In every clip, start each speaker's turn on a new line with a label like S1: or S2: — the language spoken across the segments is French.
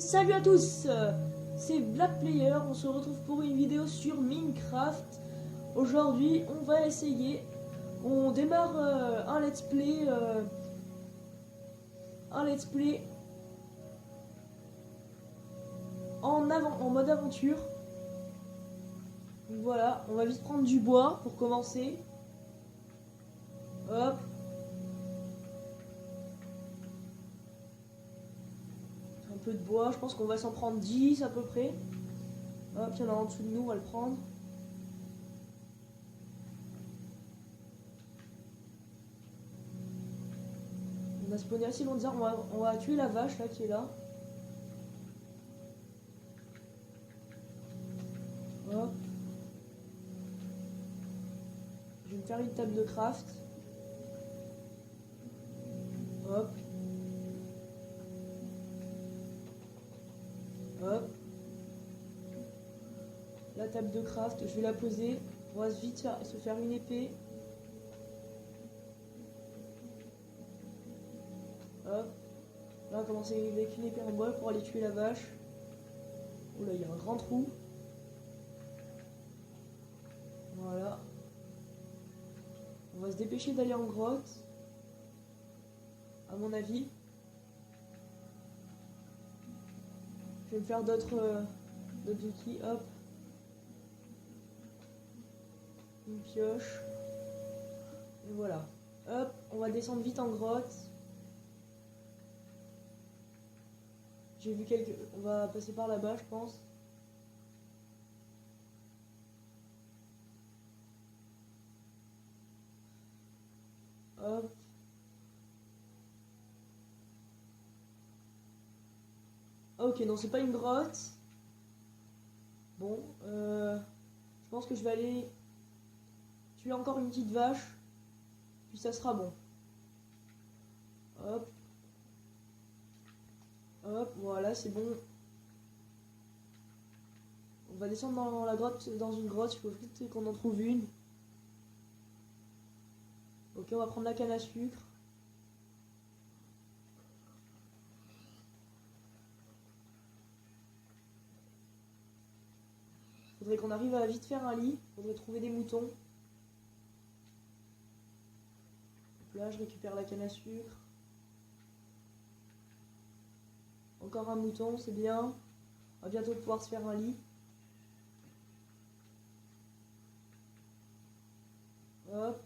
S1: Salut à tous, c'est Black Player, on se retrouve pour une vidéo sur Minecraft. Aujourd'hui on va essayer, on démarre un let's play en mode aventure. Donc voilà, on va vite prendre du bois pour commencer. Hop. Un peu de bois, je pense qu'on va s'en prendre 10 à peu près. Hop, il y en a en dessous de nous, on va le prendre. On a spawné assez loin des arbres, on va tuer la vache là qui est là. Hop. Je vais me faire une table de craft. Hop. Hop. La table de craft, je vais la poser. On va vite se faire une épée. Hop. Là, on va commencer avec une épée en bois pour aller tuer la vache. Oh là, il y a un grand trou. Voilà. On va se dépêcher d'aller en grotte. À mon avis. Je vais me faire d'autres outils. Hop. Une pioche. Et voilà. Hop. On va descendre vite en grotte. J'ai vu quelques... On va passer par là-bas, je pense. Hop. Ah, ok, non, c'est pas une grotte. Bon, je pense que je vais aller tuer encore une petite vache. Puis ça sera bon. Hop. Hop, voilà, c'est bon. On va descendre dans la grotte, dans une grotte, il faut vite qu'on en trouve une. Ok, on va prendre la canne à sucre. Faudrait qu'on arrive à vite faire un lit. Faudrait trouver des moutons. Donc là, je récupère la canne à sucre. Encore un mouton, c'est bien. On va bientôt pouvoir se faire un lit. Hop.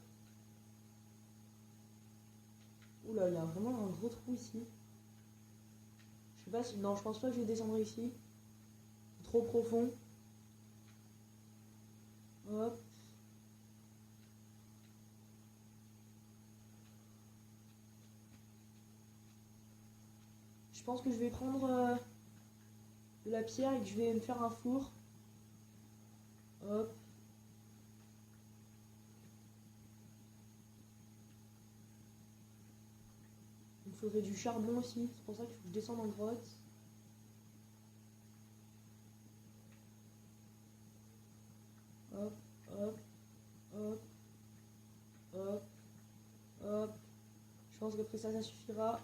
S1: Oula, il y a vraiment un gros trou ici. Je sais pas si... Non, je pense pas que je vais descendre ici. C'est trop profond. Hop. Je pense que je vais prendre de la pierre et que je vais me faire un four. Hop. Il me faudrait du charbon aussi. C'est pour ça qu'il faut que je descende en grotte. Hop, hop, hop, hop, hop. Je pense qu'après ça, ça suffira.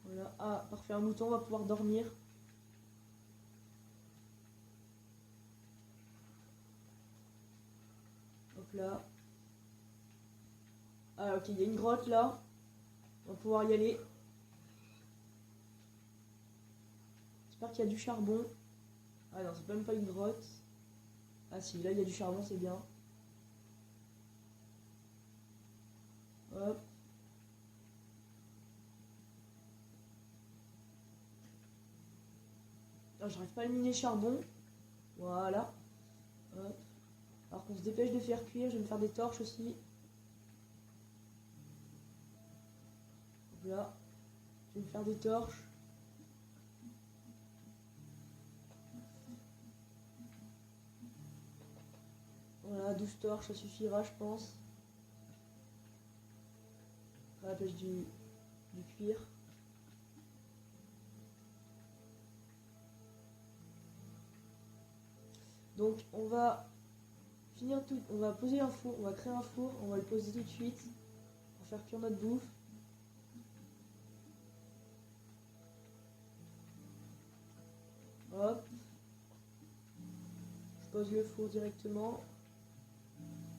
S1: Voilà. Ah, parfait, un mouton, on va pouvoir dormir. Hop là. Ah, ok, il y a une grotte là. On va pouvoir y aller. J'espère qu'il y a du charbon. Ah non, c'est même pas une grotte. Ah si, là il y a du charbon, c'est bien. Hop. Ah, j'arrive pas à miner charbon. Voilà. Hop. Alors qu'on se dépêche de faire cuire, je vais me faire des torches aussi. Là. Je vais me faire des torches. Voilà, 12 torches, ça suffira, je pense. Après la pêche du cuir. Donc, on va finir tout. On va poser un four, on va créer un four, on va le poser tout de suite. On va faire cuire notre bouffe. pose le four directement.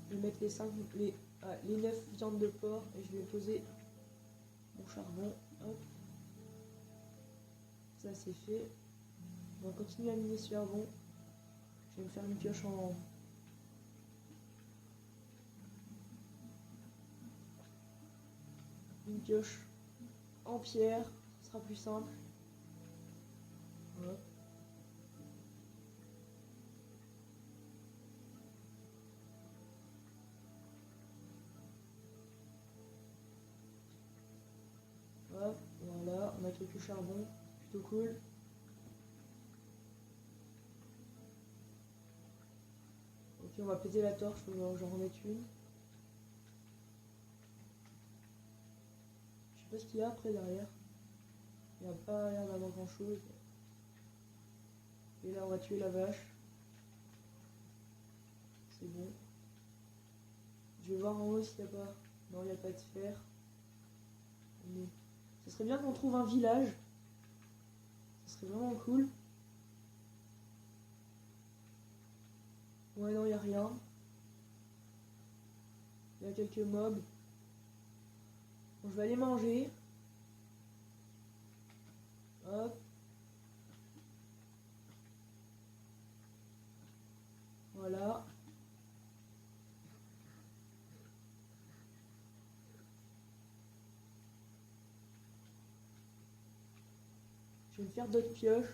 S1: Je vais mettre les 9 viandes de porc et je vais poser mon charbon. Hop. Ça c'est fait. On va continuer à miner ce charbon. Je vais me faire une pioche en pierre, ce sera plus simple. Hop. Hop, voilà, on a quelques charbons, plutôt cool. Ok, on va péter la torche, faut que j'en remette une. Je sais pas ce qu'il y a après derrière. Il n'y a pas l'air d'avoir grand chose. Et là on va tuer la vache. C'est bon. Je vais voir en haut s'il n'y a pas. Non, il n'y a pas de fer. Mais ce serait bien qu'on trouve un village. Ce serait vraiment cool. Ouais, non, il n'y a rien. Il y a quelques mobs. Bon, je vais aller manger. Hop. Voilà. Je vais me faire d'autres pioches.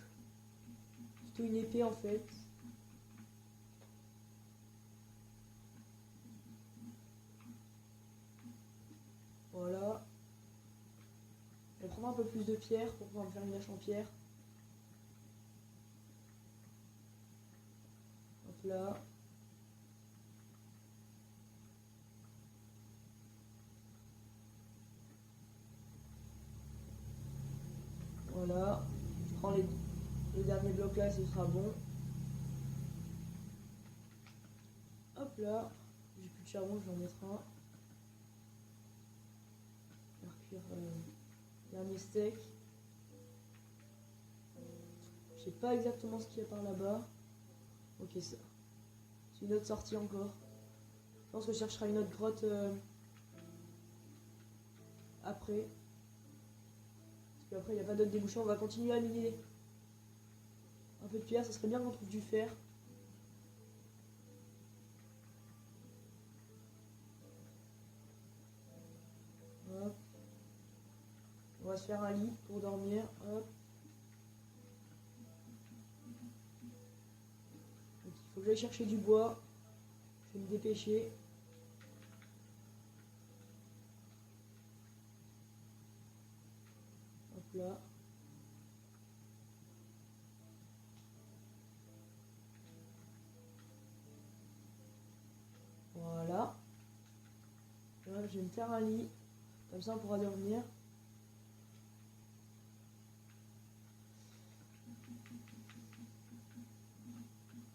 S1: Plutôt une épée en fait. Voilà. Je vais prendre un peu plus de pierre pour pouvoir me faire une hache en pierre. Hop là. Voilà. Je prends les derniers blocs là, ce sera bon. Hop là. J'ai plus de charbon, je vais en mettre un. Faire cuire dernier steak. Je sais pas exactement ce qu'il y a par là-bas. Ok, ça. C'est une autre sortie encore. Je pense que je chercherai une autre grotte après. Parce qu'après, il n'y a pas d'autres débouchés. On va continuer à miner un peu de pierre. Ça serait bien qu'on trouve du fer. Hop. On va se faire un lit pour dormir. Hop. Donc, il faut que j'aille chercher du bois. Je vais me dépêcher. Hop là. Voilà. Là, je vais me faire un lit. Comme ça, on pourra dormir.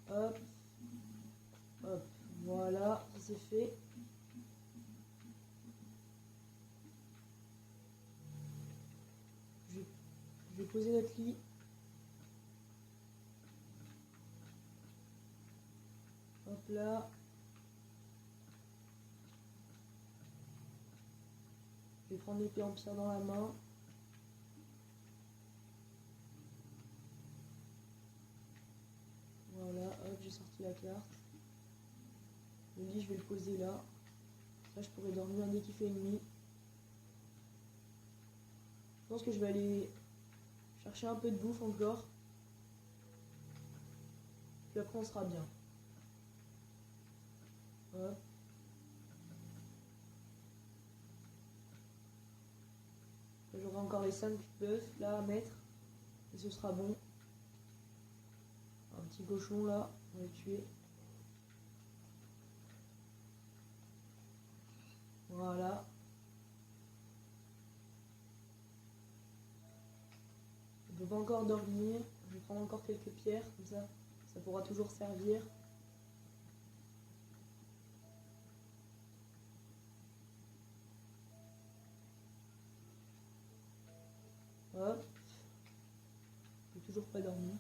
S1: Hop. Hop. Voilà, ça c'est fait. Je vais poser notre lit. Hop là. Je vais prendre l'épée en pierre dans la main. Voilà, hop, j'ai sorti la carte. Le lit, je vais le poser là. Là, je pourrais dormir dès qu'il fait nuit. Je pense que je vais aller chercher un peu de bouffe encore. Puis après, on sera bien. Hop. J'aurai encore les 5 bœufs là à mettre. Et ce sera bon. Un petit cochon là, on va le tuer. Voilà. Je ne peux pas encore dormir. Je vais prendre encore quelques pierres, comme ça pourra toujours servir. Hop. Je peux toujours pas dormir.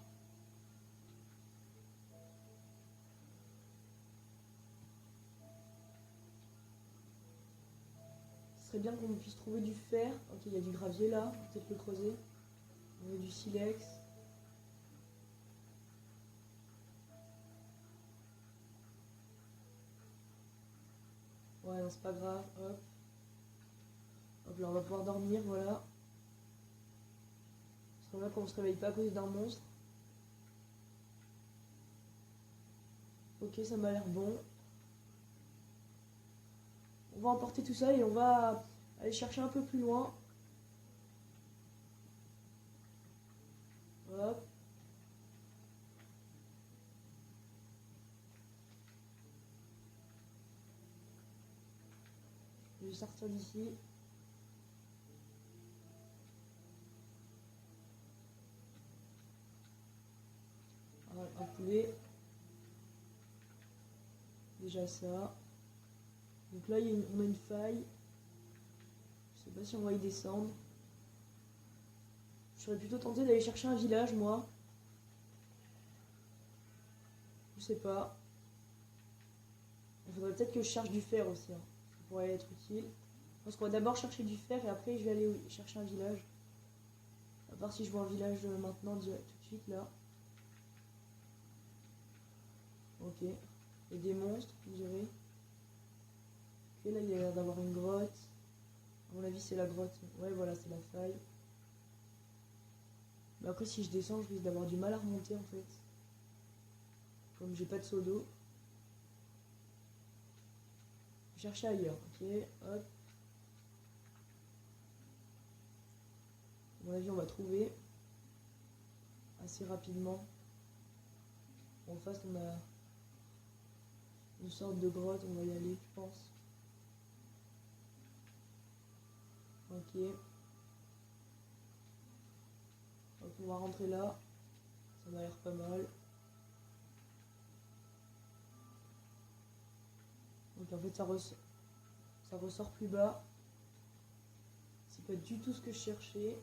S1: serait bien qu'on puisse trouver du fer. Ok, il y a du gravier là, peut-être le creuser. On a du silex. Ouais, non, c'est pas grave. Hop. Hop, là, on va pouvoir dormir, voilà. Ce serait bien qu'on se réveille pas à cause d'un monstre. Ok, ça m'a l'air bon. On va emporter tout ça et on va aller chercher un peu plus loin. Hop. Je vais sortir d'ici. Un poulet. Déjà ça. Donc là, on a une faille. Je sais pas si on va y descendre. Je serais plutôt tenté d'aller chercher un village, moi. Je sais pas. Il faudrait peut-être que je cherche du fer aussi, hein. Ça pourrait être utile. Je pense qu'on va d'abord chercher du fer et après je vais aller chercher un village. À part si je vois un village maintenant, tout de suite là. Ok. Et des monstres, vous direz. Ok, là il y a l'air d'avoir une grotte. À mon avis c'est la grotte. Ouais voilà, c'est la faille. Mais après si je descends, je risque d'avoir du mal à remonter en fait. Comme j'ai pas de seau d'eau. Je vais chercher ailleurs, ok, hop. À mon avis on va trouver assez rapidement. En face on a une sorte de grotte, on va y aller, je pense. Ok. Donc on va rentrer là. Ça m'a l'air pas mal. Donc en fait ça ressort plus bas. C'est pas du tout ce que je cherchais.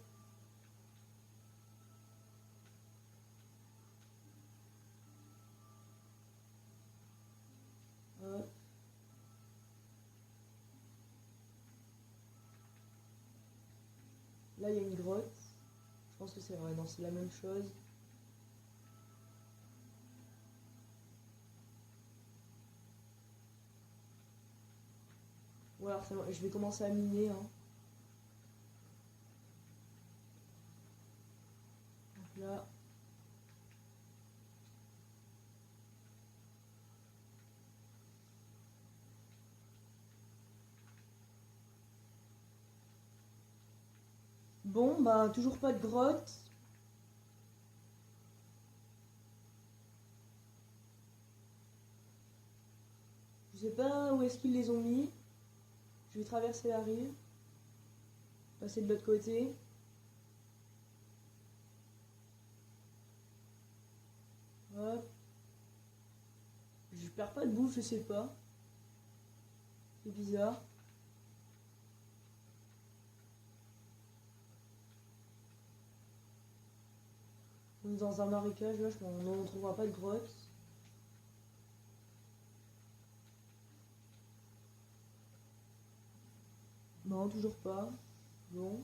S1: Hop. Là il y a une grotte. Je pense que c'est vrai, non c'est la même chose. Ou alors je vais commencer à miner, hein. Donc là. Bon bah toujours pas de grotte. Je sais pas où est-ce qu'ils les ont mis. Je vais traverser la rive. Passer de l'autre côté. Hop. Je perds pas de bouffe, je sais pas. C'est bizarre. On est dans un marécage, là, on ne trouvera pas de grotte. Non, toujours pas. Bon.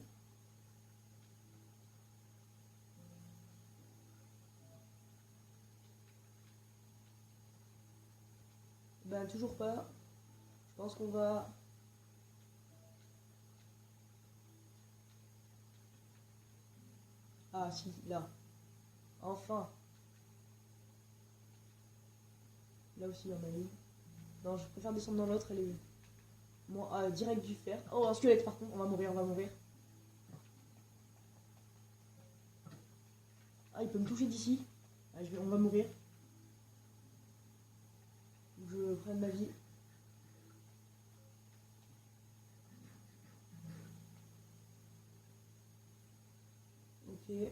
S1: Ben, toujours pas. Je pense qu'on va... Ah, si, là. Enfin. Là aussi, il y en a une. Non, je préfère descendre dans l'autre, elle est... Bon, direct du fer. Oh, un squelette, par contre. On va mourir, on va mourir. Ah, il peut me toucher d'ici. Ah, on va mourir. Je prenne ma vie. Ok. Je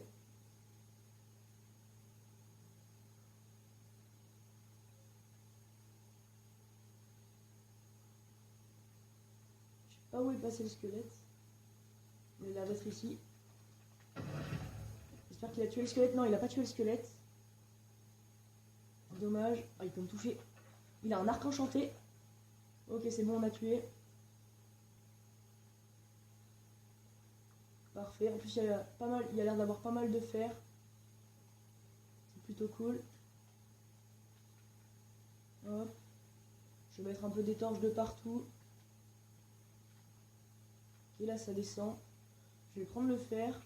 S1: sais pas où est passé le squelette. Il a l'air d'être ici. J'espère qu'il a tué le squelette. Non, il a pas tué le squelette. Dommage. Ah, il peut me toucher. Il a un arc enchanté. Ok, c'est bon, on a tué. Parfait. En plus, il y a l'air d'avoir pas mal de fer. C'est plutôt cool. Hop. Je vais mettre un peu d'étanche de partout. Et là, ça descend. Je vais prendre le fer.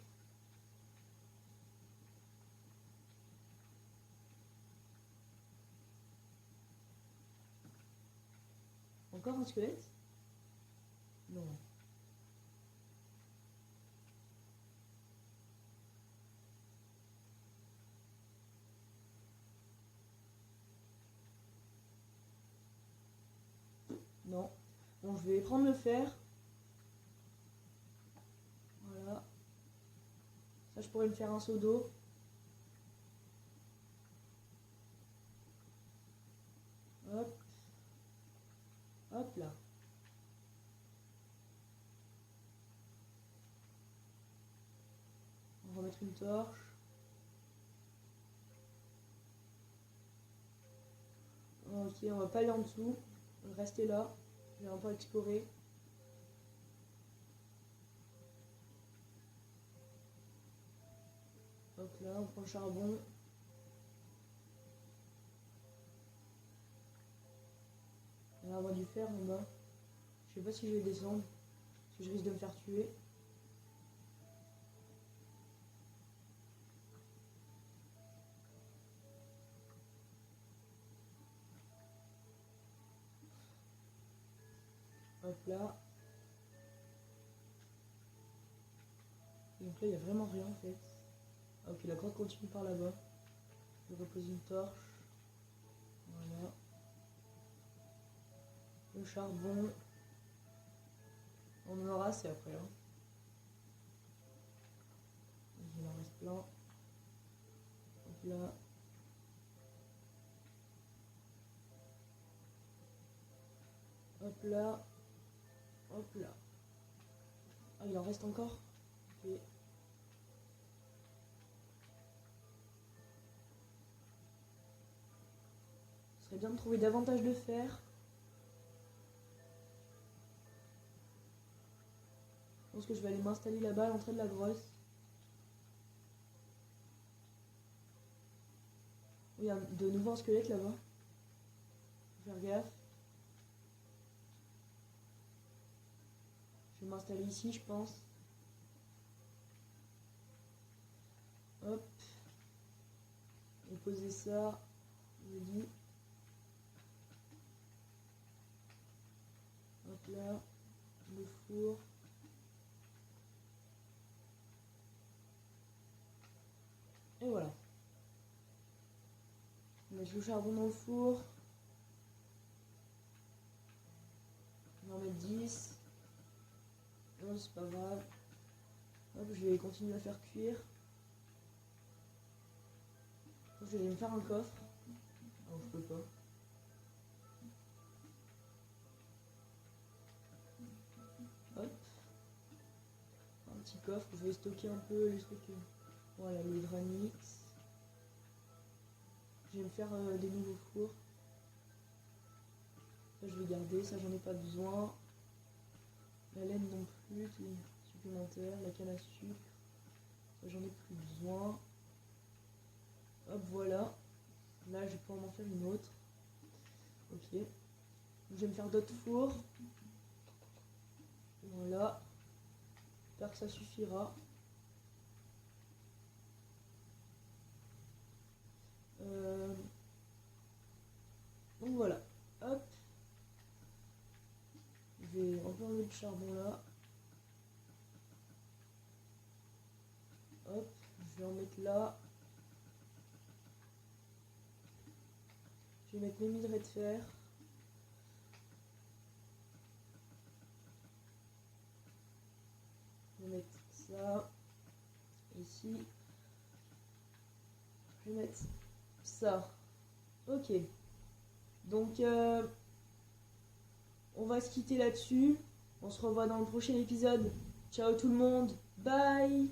S1: Encore un squelette? Non. Non. Bon, je vais prendre le fer. Voilà. Ça, je pourrais me faire un seau d'eau. Hop. Hop là. On va remettre une torche. Ok, on va pas aller en dessous. On va rester là. Je vais un peu explorer. Hop là, on prend le charbon. Il va y avoir du fer en bas. Je sais pas si je vais descendre. Parce que je risque de me faire tuer. Hop là. Et donc là, il n'y a vraiment rien en fait. Ah, ok, la grotte continue par là-bas. Je vais reposer une torche. Voilà. Le charbon. On en aura assez après. Hein. Il en reste plein. Hop là. Hop là. Hop là. Ah, il en reste encore? Ok. Ce serait bien de trouver davantage de fer. Je pense que je vais aller m'installer là-bas à l'entrée de la grotte. Il y a de nouveau un squelette là-bas. Faut faire gaffe. Je vais m'installer ici, je pense. Hop. Et poser ça. Je dis. Hop là. Le four. Et voilà. On met le charbon dans le four. On va en mettre 10. Non, c'est pas grave. Hop, je vais continuer à faire cuire. Je vais me faire un coffre. Alors, je peux pas. Hop. Un petit coffre, je vais stocker un peu les trucs. Voilà, le granit. Je vais me faire des nouveaux fours. Ça, je vais garder, ça, j'en ai pas besoin. La laine non plus, qui est supplémentaire. La canne à sucre. Ça, j'en ai plus besoin. Hop, voilà. Là, je vais pouvoir en faire une autre. Ok. Donc, je vais me faire d'autres fours. Voilà. J'espère que ça suffira. Donc voilà. Hop. Je vais un peu enlever le charbon là. Hop. Je vais en mettre là. Je vais mettre mes minerais de fer. Je vais mettre ça. Ici. Je vais mettre ça. Ok. Donc, on va se quitter là-dessus. On se revoit dans le prochain épisode. Ciao tout le monde. Bye.